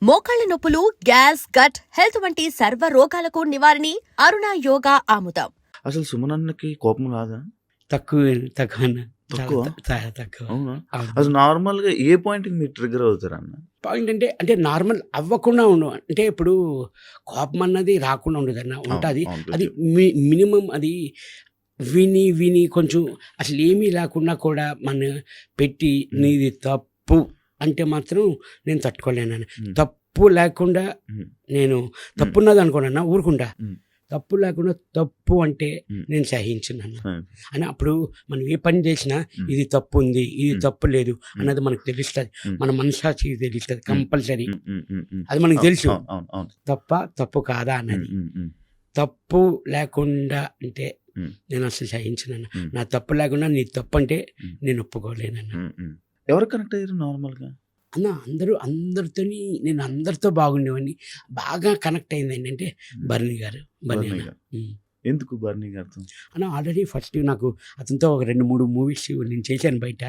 మోకాళ్ల నొప్పులు, gas, gut health వంటి సర్వ రోగాలకు నివారణి అరుణ యోగా ఆముదం. అసలు సుమనన్నకి కోపం రాదా? తక్కువ తక్కువ అన్న. తక్కువ? చాలా తక్కువ. అవునా? అవును. అసలు నార్మల్‌గా ఏ పాయింట్‌కి మీరు ట్రిగ్గర్ అవుతారన్న? పాయింట్ అంటే నార్మల్ అవ్వకుండా ఉండు. అంటే ఇప్పుడు కోపం అన్నది రాకుండా ఉండదన్న. ఉంటది. అవును. అది మినిమం అది విని కొంచెం అసలు ఏమీ లేకుండా కూడా మన పెట్టి నీది తప్పు అంటే మాత్రం నేను తట్టుకోలేనన్న. తప్పు లేకుండా నేను తప్పున్నది అనుకోనన్నా ఊరుకుంటా. తప్పు లేకుండా తప్పు అంటే నేను సహించున్నాను అని. అప్పుడు మనం ఏ పని చేసినా ఇది తప్పు ఉంది, ఇది తప్పు లేదు అన్నది మనకు తెలుస్తుంది. మన మనసాక్షికి తెలుస్తుంది కంపల్సరీ. అది మనకు తెలుసు తప్పు కాదా అన్నది. తప్పు లేకుండా అంటే నేను అసలు సహించున్నాను. నా తప్పు లేకుండా నీ తప్పు అంటే నేను ఒప్పుకోలేనన్న. ఎవరు కనెక్ట్ అయ్యారు నార్మల్‌గా? అన్న అందరితోని నేను అందరితో బాగుండేవాడిని. బాగా కనెక్ట్ అయింది ఏంటంటే బర్నీ గారు. ఎందుకు బర్నీ గారితో? అన్న ఆల్రెడీ ఫస్ట్ నాకు అతనితో ఒక 2-3 మూవీస్ నేను చేశాను బయట.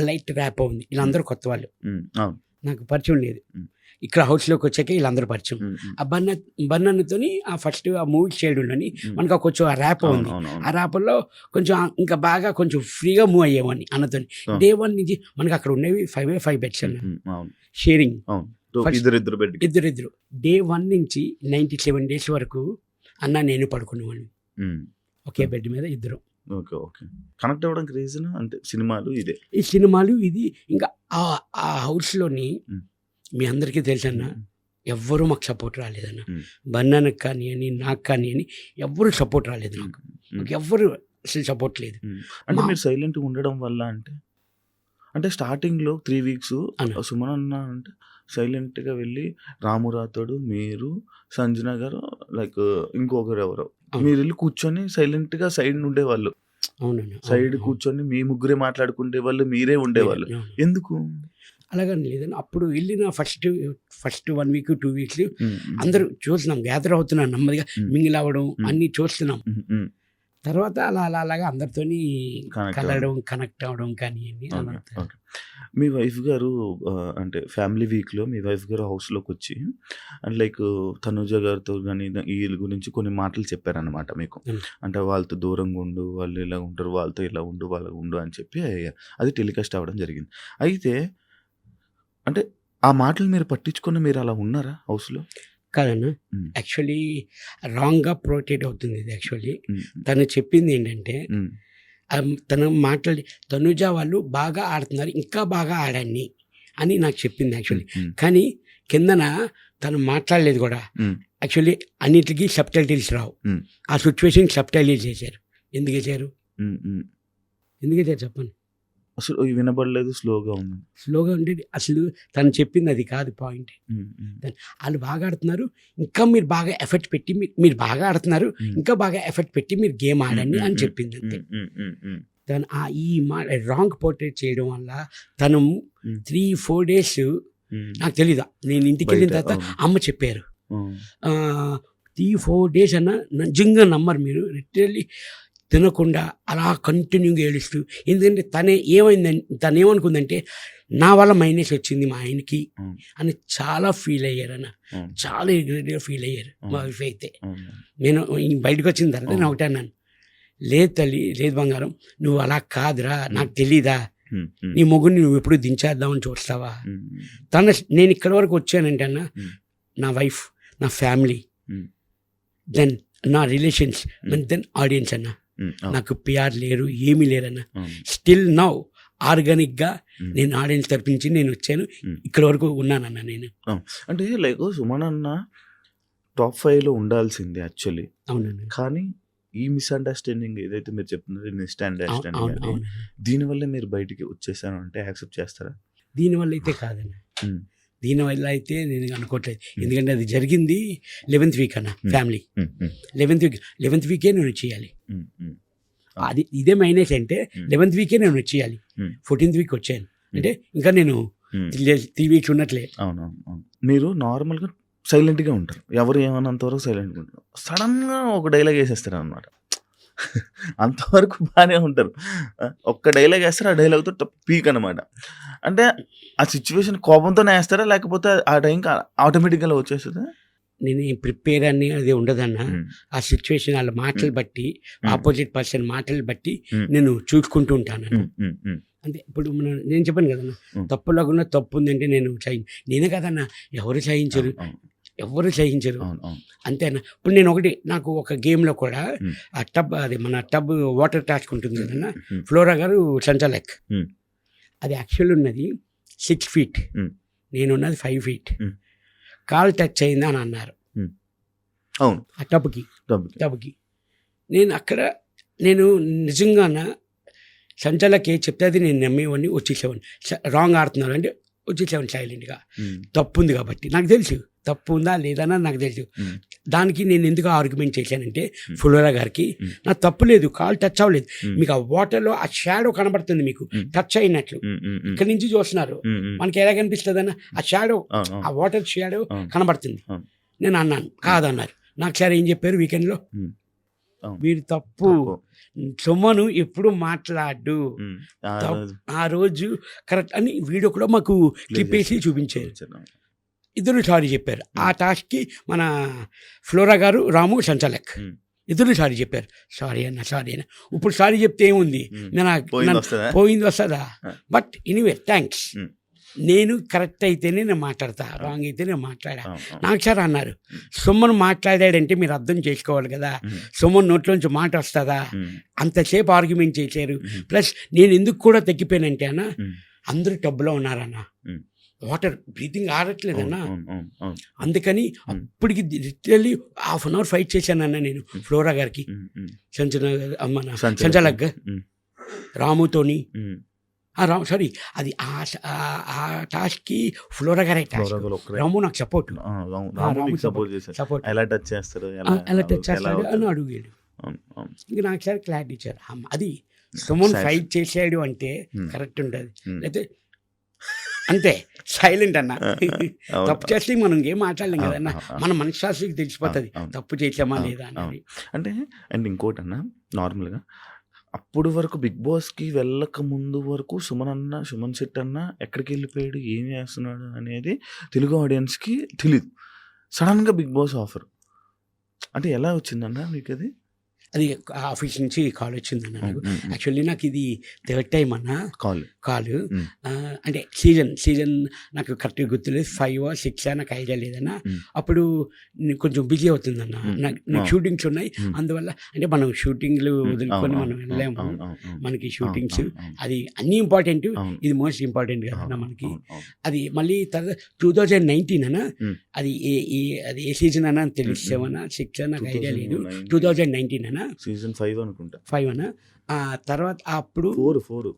లైట్ ర్యాప్ ఉంది. వీళ్ళందరూ కొత్త వాళ్ళు, నాకు పరిచయం లేదు. ఇక్కడ హౌస్లోకి వచ్చాక వీళ్ళందరూ పరిచయం. ఆ బన్నతో ఆ ఫస్ట్ ఆ మూవీ చేయడంలోని మనకు కొంచెం ఆ ర్యాప్ ఉంది. ఆ ర్యాప్లో కొంచెం ఇంకా బాగా కొంచెం ఫ్రీగా మూవ్ అయ్యేవాడిని అన్నతో. డే 1 నుంచి మనకి అక్కడ ఉండేవి 5 బెడ్స్ అన్న, షేరింగ్ ఇద్దరు. డే 1 నుంచి 97 days వరకు అన్న నేను పడుకునేవాడిని ఒకే బెడ్ మీద ఇద్దరు. ఓకే. కనెక్ట్ అవ్వడానికి రీజన్ అంటే ఈ సినిమాలు ఇది. ఇంకా ఆ హౌస్లోని మీ అందరికీ తెలుసన్న, ఎవ్వరూ మాకు సపోర్ట్ రాలేదన్న. బన్నానికి కానీ అని నాకు కానీ అని ఎవ్వరూ సపోర్ట్ రాలేదు. నాకు ఎవ్వరు అసలు సపోర్ట్ లేదు. అంటే మీరు సైలెంట్గా ఉండడం వల్ల అంటే స్టార్టింగ్లో 3 weeks సుమనన్న అంటే సైలెంట్గా వెళ్ళి రాము రాథోడు, మీరు, సంజన గారు, లైక్ ఇంకొకరు ఎవరో మీరు వెళ్ళి కూర్చొని సైలెంట్గా సైడ్ ఉండేవాళ్ళు. అవునన్నా. సైడ్ కూర్చొని మీ ముగ్గురే మాట్లాడుకుంటే వాళ్ళు, మీరే ఉండేవాళ్ళు. ఎందుకు అలాగని లేదని. అప్పుడు వెళ్ళిన ఫస్ట్ 1 week 2 weeks అందరూ చూస్తున్నాం, గ్యాదర్ అవుతున్నాం, నెమ్మదిగా మింగిల్ అవ్వడం అన్నీ చూస్తున్నాం. తర్వాత అలాగా అందరితోని కలవడం, కనెక్ట్ అవ్వడం కానీ. మీ వైఫ్ గారు అంటే ఫ్యామిలీ వీక్లో మీ వైఫ్ గారు హౌస్లోకి వచ్చి అండ్ లైక్ తనుజ గారితో కానీ వీళ్ళ గురించి కొన్ని మాటలు చెప్పారనమాట మీకు. అంటే వాళ్ళతో దూరంగా ఉండు, వాళ్ళు ఇలా ఉంటారు, వాళ్ళతో ఇలా ఉండు, వాళ్ళకు ఉండు అని చెప్పి అది టెలికాస్ట్ అవ్వడం జరిగింది. అయితే అంటే ఆ మాటలు మీరు పట్టించుకొని మీరు అలా ఉన్నారా హౌస్లో? కాదన్న, యాక్చువల్లీ రాంగ్గా ప్రొటేట్ అవుతుంది ఇది. యాక్చువల్లీ తను చెప్పింది ఏంటంటే తను మాట్లాడి తనుజ వాళ్ళు బాగా ఆడుతున్నారు, ఇంకా బాగా ఆడాన్ని అని నాకు చెప్పింది యాక్చువల్లీ. కానీ కిందన తను మాట్లాడలేదు కూడా. యాక్చువల్లీ అన్నిటికీ సబ్టైటిల్స్ రావు. ఆ సిచ్యువేషన్ సబ్టైటిల్స్ చేశారు. ఎందుకు చేశారు చెప్పండి. అసలు వినబడలేదు, స్లోగా ఉండేది. అసలు తను చెప్పింది అది కాదు పాయింట్. వాళ్ళు బాగా ఆడుతున్నారు, ఇంకా మీరు బాగా ఎఫర్ట్ పెట్టి మీరు బాగా ఆడుతున్నారు, ఇంకా బాగా ఎఫర్ట్ పెట్టి మీరు గేమ్ ఆడండి అని చెప్పింది అంతే. తను ఈ రాంగ్ పోర్ట్రేట్ చేయడం వల్ల తను 3-4 days నాకు తెలీదు. నేను ఇంటికి వెళ్ళిన తర్వాత అమ్మ చెప్పారు 3-4 days అన్న నిజంగా నమ్మరు మీరు, లిటరల్లీ తినకుండా అలా కంటిన్యూగా ఏడుస్తూ. ఎందుకంటే తను ఏమనుకుందంటే నా వల్ల మైనస్ వచ్చింది మా ఆయనకి అని చాలా ఫీల్ అయ్యారన్న. చాలా రిగ్రెట్గా ఫీల్ అయ్యారు మా వైఫ్ అయితే. నేను బయటకు వచ్చిన తర్వాత నేను ఒకటే అన్నాను, లేదు తల్లి, లేదు బంగారం, నువ్వు అలా కాదురా, నాకు తెలీదా, నీ మొగుడిని నువ్వు ఎప్పుడు దించేద్దామని చూస్తావా. నేను ఇక్కడి వరకు వచ్చానంటే అన్న, నా వైఫ్, నా ఫ్యామిలీ, దెన్ నా రిలేషన్స్, దెన్ ఆడియన్స్ అన్న. నాకు పిఆర్ లేరు, ఏమీ లేరన్న. స్టిల్ నౌ ఆర్గానిక్గా నేను ఆడియన్స్ తరపించి నేను వచ్చాను, ఇక్కడ వరకు ఉన్నానన్న నేను. అంటే లైక్ సుమనన్న top 5లో ఉండాల్సిందే యాక్చువల్లీ. అవునన్నా. కానీ ఈ మిస్అండర్స్టాండింగ్ ఏదైతే మీరు చెప్తున్నారు, మిస్అండర్స్టాండింగ్, దీనివల్ల మీరు బయటికి వచ్చేసాను అంటే యాక్సెప్ట్ చేస్తారా? దీనివల్ల అయితే కాదన్న, దీనివల్ల అయితే నేను అనుకోవట్లేదు. ఎందుకంటే అది జరిగింది 11th week అన్న. ఫ్యామిలీ 11th week నేను చేయాలి. అది ఇదే మైనస్ అంటే 11th week నేను వచ్చేయాలి. 14th week వచ్చాను అంటే ఇంకా నేను 3 weeks ఉన్నట్లే. అవునవును. మీరు నార్మల్గా సైలెంట్గా ఉంటారు, ఎవరు ఏమన్నంత వరకు సైలెంట్గా ఉంటారు. సడన్గా ఒక డైలాగ్ వేసేస్తారు అనమాట. అంతవరకు బాగానే ఉంటారు. ఒక్క డైలాగ్ వేస్తారు, ఆ డైలాగ్తో పీక్ అనమాట. అంటే ఆ సిచ్యువేషన్ కోపంతోనే వేస్తారా, లేకపోతే ఆ టైంకి ఆటోమేటిక్గా వచ్చేస్తుందా? నేను ప్రిపేర్ అని అది ఉండదన్న. ఆ సిచ్యువేషన్ వాళ్ళ మాటలు బట్టి, ఆపోజిట్ పర్సన్ మాటలు బట్టి నేను చూసుకుంటూ ఉంటాను. అంటే ఇప్పుడు నేను చెప్పాను కదన్నా, తప్పు లేకుండా తప్పు ఉందంటే నేను నేనే కదన్నా, ఎవరు సహించరు, ఎవరు సహించరు అంతేనా. ఇప్పుడు నేను నాకు ఒక గేమ్లో కూడా ఆ టబ్, అది మన టబ్ వాటర్ టాస్క్ ఉంటుంది కదన్నా, ఫ్లోరా గారు సంచాలక్, అది యాక్చువల్ ఉన్నది 6 feet, నేనున్నది 5 feet. కాల్ టచ్ అయిందా అని అన్నారు అవును ఆ టబ్కి. నేను నిజంగా సంచాలకి ఏ చెప్తే అది నేను నమ్మేవాడిని. వచ్చేసేవాడిని. రాంగ్ ఆడుతున్నారు అంటే వచ్చేసేవాడిని సైలెంట్గా. తప్పు ఉంది కాబట్టి నాకు తెలుసు, తప్పు ఉందా లేదన్నా నాకు తెలుసు. దానికి నేను ఎందుకు ఆర్గ్యుమెంట్ చేశానంటే, ఫ్లోరా గారికి నాకు తప్పు లేదు, కాల్ టచ్ అవ్వలేదు, మీకు ఆ వాటర్లో ఆ షాడో కనబడుతుంది, మీకు టచ్ అయినట్లు ఇక్కడి నుంచి చూస్తున్నారు, మనకి ఎలా కనిపిస్తుంది అన్న, ఆ షాడో, ఆ వాటర్ షాడో కనబడుతుంది. నేను అన్నాను, కాదన్నారు. నాకు సార్ ఏం చెప్పారు వీకెండ్లో, మీరు తప్పు, సొమ్మను ఎప్పుడు మాట్లాడు, ఆ రోజు కరెక్ట్ అని వీడియో కూడా మాకు క్లిప్ వేసి చూపించారు. ఇద్దరు సారీ చెప్పారు ఆ టాస్క్కి. మన ఫ్లోరా గారు, రాము సంచాలక్ ఇద్దరు సారీ చెప్పారు. సారీ అన్న. ఇప్పుడు సారీ చెప్తే ఏముంది, పోయింది వస్తుందా? But anyway thanks. నేను కరెక్ట్ అయితేనే నేను మాట్లాడతా, రాంగ్ అయితే నేను మాట్లాడా. నాకు సార్ అన్నారు, సొమ్మను మాట్లాడాడంటే మీరు అర్థం చేసుకోవాలి కదా, సొమ్మను నోట్లోంచి మాట వస్తుందా, అంతసేపు ఆర్గ్యుమెంట్ చేశారు. ప్లస్ నేను ఎందుకు కూడా తగ్గిపోయానంటే అన్న, అందరూ టబ్లో ఉన్నారన్న, వాటర్ బ్రీతింగ్ ఆడట్లేదన్నా, అందుకని అప్పటికి లిటరల్లీ ½ hour ఫైట్ చేశానన్న నేను ఫ్లోరా గారికి, సంచాలక్ రాముతోని. సారీ, అది ఆ టాస్క్కి ఫ్లోరా గారే టాస్క్, రాము నాకు సపోర్ట్ ఎలా టచ్ చేస్తాడు అని అడిగాడు. ఇంక నాకు సార్ క్లారిటీ ఇచ్చారు, అది సోమన్ ఫైట్ చేసాడు అంటే కరెక్ట్ ఉంటుంది, అయితే అంతే సైలెంట్ అన్న. తప్పు చేస్తే మనం ఏం మాట్లాడలేం కదన్న, మన మనశ్శాస్త్రికి తెలిసిపోతుంది తప్పు చేసామా లేదా అనేది. అంటే అండ్ ఇంకోటి అన్న, నార్మల్గా అప్పుడు వరకు బిగ్ బాస్కి వెళ్ళక ముందు వరకు సుమన్ శెట్టి అన్న ఎక్కడికి వెళ్ళిపోయాడు, ఏం చేస్తున్నాడు అనేది తెలుగు ఆడియన్స్కి తెలియదు. సడన్గా బిగ్ బాస్ ఆఫర్ అంటే ఎలా వచ్చిందన్న మీకు? అది ఆఫీస్ నుంచి కాల్ వచ్చిందన్న నాకు. యాక్చువల్లీ నాకు ఇది 3rd time అన్న కాల్. అంటే సీజన్ నాకు కరెక్ట్గా గుర్తులేదు, 5 or 6 నాకు ఐడియా లేదన్న. అప్పుడు కొంచెం బిజీ అవుతుందన్న, నాకు షూటింగ్స్ ఉన్నాయి, అందువల్ల అంటే మనం షూటింగ్లు వదులుకొని మనం వెళ్ళాము, మనకి షూటింగ్స్ అది అన్నీ ఇంపార్టెంట్, ఇది మోస్ట్ ఇంపార్టెంట్ కదన్న మనకి. అది మళ్ళీ తర్వాత 2019 అన్న, అది ఏ సీజన్ అన్న తెలుసు, 7 or 6 నాకు ఐడియా లేదు, 2019 అన్న, సీజన్ 5 అనుకుంటా, 5 అన్న. తర్వాత అప్పుడు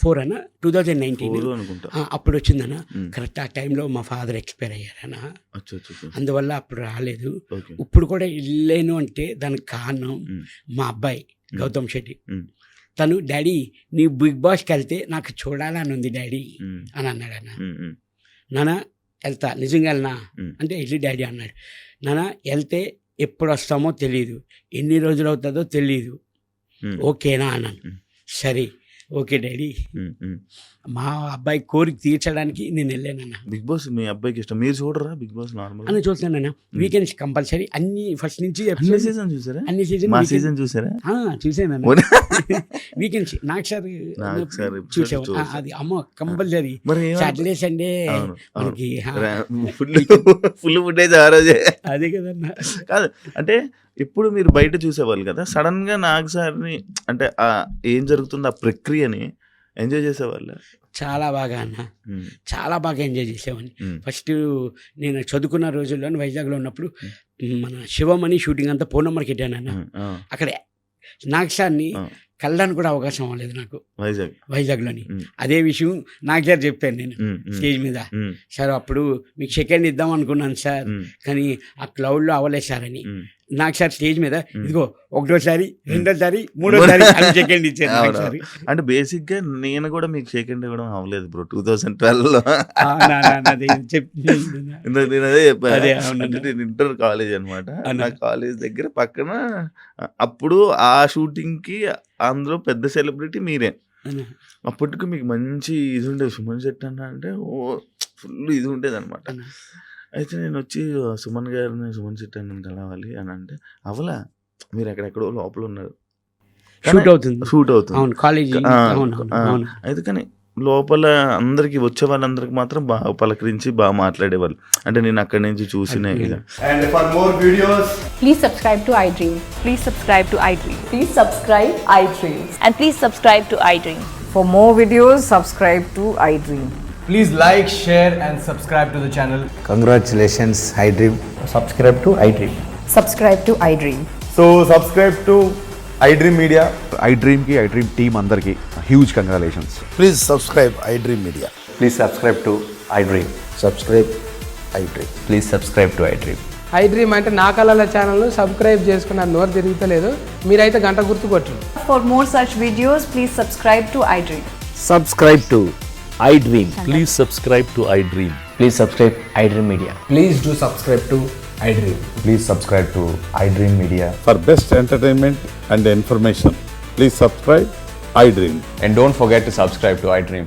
4 అన్న, 2019 అనుకుంటా అప్పుడు వచ్చిందన్న. కరెక్ట్ ఆ టైంలో మా ఫాదర్ ఎక్స్పైర్ అయ్యారన్న, అందువల్ల అప్పుడు రాలేదు. ఇప్పుడు కూడా వెళ్ళాను అంటే దానికి కారణం మా అబ్బాయి గౌతమ్ శెట్టి. తను, డాడీ నీ బిగ్ బాస్కి వెళ్తే నాకు చూడాలని ఉంది డాడీ అని అన్నాడు అన్న. నాన్న వెళ్తా, నిజంగా వెళ్ళనా అంటే వెళ్ళి డాడీ అన్నాడు. నాన్న వెళ్తే ఎప్పుడు వస్తామో తెలియదు, ఎన్ని రోజులు అవుతుందో తెలియదు, ఓకేనా అన్నాను. సరే ఓకే డాడీ, మా అబ్బాయి కోరిక తీర్చడానికి నేను వెళ్ళానన్న. బిగ్ బాస్ మీ అబ్బాయికి ఇష్టం, మీరు చూడరా బిగ్ బాస్? నార్మల్ అని చూస్తానన్న, వీకెండ్స్ కంపల్సరీ అన్ని ఫస్ట్ నుంచి అన్ని సీజన్ చూసారా? చూసానన్న. వీకెండ్స్ నాకు సార్ చూసాను, అది అమ్మ కంపల్సరీ సాటర్డే సండే మనకి ఫుల్ ఫుటేజ్ ఆ రోజే. అదే కదన్నా. కాదు అంటే ఎప్పుడు మీరు బయట చూసేవాళ్ళు కదా, సడన్ గా నాగ్ సార్ని అంటే ఏం జరుగుతుంది ఆ ప్రక్రియని ఎంజాయ్ చేసేవాళ్ళు? చాలా బాగా అన్న, చాలా బాగా ఎంజాయ్ చేసేవాడిని. ఫస్ట్ నేను చదువుకున్న రోజుల్లో వైజాగ్లో ఉన్నప్పుడు మన శివమణి షూటింగ్ అంతా ఫోన్ నెంబర్కి పెట్టానన్న. అక్కడే నాగ్ సార్ని కలడానికి కూడా అవకాశం అవ్వలేదు నాకు వైజాగ్లోని. అదే విషయం నాగ్ సార్ చెప్పాను నేను స్టేజ్ మీద, సార్ అప్పుడు మీకు సెకండ్ ఇద్దాం అనుకున్నాను సార్, కానీ ఆ క్లౌడ్లో అవ్వలేదు సార్ అని. నాకు సార్ స్టేజ్ మీద ఇదిగో ఒకటోసారి రెండోసారి మూడోసారి అని సెకండ్ ఇచ్చారు నాకు అవునా? సార్. అంటే బేసిక్గా నేను కూడా మీకు సెకండ్ ఇవ్వడం అవ్వలేదు బ్రో 2012లో. అదే చెప్తున్నాను. నేను అదే చెప్పాను. అదే, అవునన్నా. అంటే నేను ఇంటర్ కాలేజ్ అనమాట. అన్నా. నా కాలేజ్ దగ్గర పక్కన అప్పుడు ఆ షూటింగ్కి అందులో పెద్ద సెలబ్రిటీ మీరే. అన్న. అప్పటికి మీకు మంచి ఇది ఉండేది. సుమన్ శెట్టి అన్న అంటే ఫుల్ ఇది ఉండేది అనమాట. అన్న. అయితే నేను వచ్చి సుమన్ శెట్టి అన్నని కలవాలి అని అంటే అవలా మీరు ఎక్కడెక్కడో లోపల ఉన్నారు, షూట్ అవుతుంది. షూట్ అవుతుంది. అవును కాలేజీ. అవును అవును అవును. అయితే కానీ లోపల అందరికి వచ్చే వాళ్ళందరికి మాత్రం బాగా పలకరించి బాగా మాట్లాడేవాళ్ళు. అంటే నేను అక్కడి నుంచి చూసిన ఇది. And for more videos, Please subscribe to iDream. Please subscribe to iDream. Please subscribe iDream. And please subscribe to iDream. For more videos, subscribe to iDream. please like, share, and subscribe to the channel. Congratulations, iDream. Subscribe to iDream. Subscribe to iDream. So subscribe to iDream Media. iDream की iDream team अंदर की huge congratulations. Please subscribe iDream Media. Please subscribe to iDream. Subscribe iDream. Please subscribe to iDream. iDream అంటే నా కళల channel subscribe చేసుకున్న నోరు తిరుగుతలేదు, మీరైతే గంట గుర్తు కొట్టండి. For more such videos, please subscribe to iDream. Subscribe to iDream. Please subscribe to iDream. Please subscribe iDream Media. Please do subscribe to iDream. Please subscribe to iDream Media. For best entertainment and information, please subscribe iDream. And don't forget to subscribe to iDream.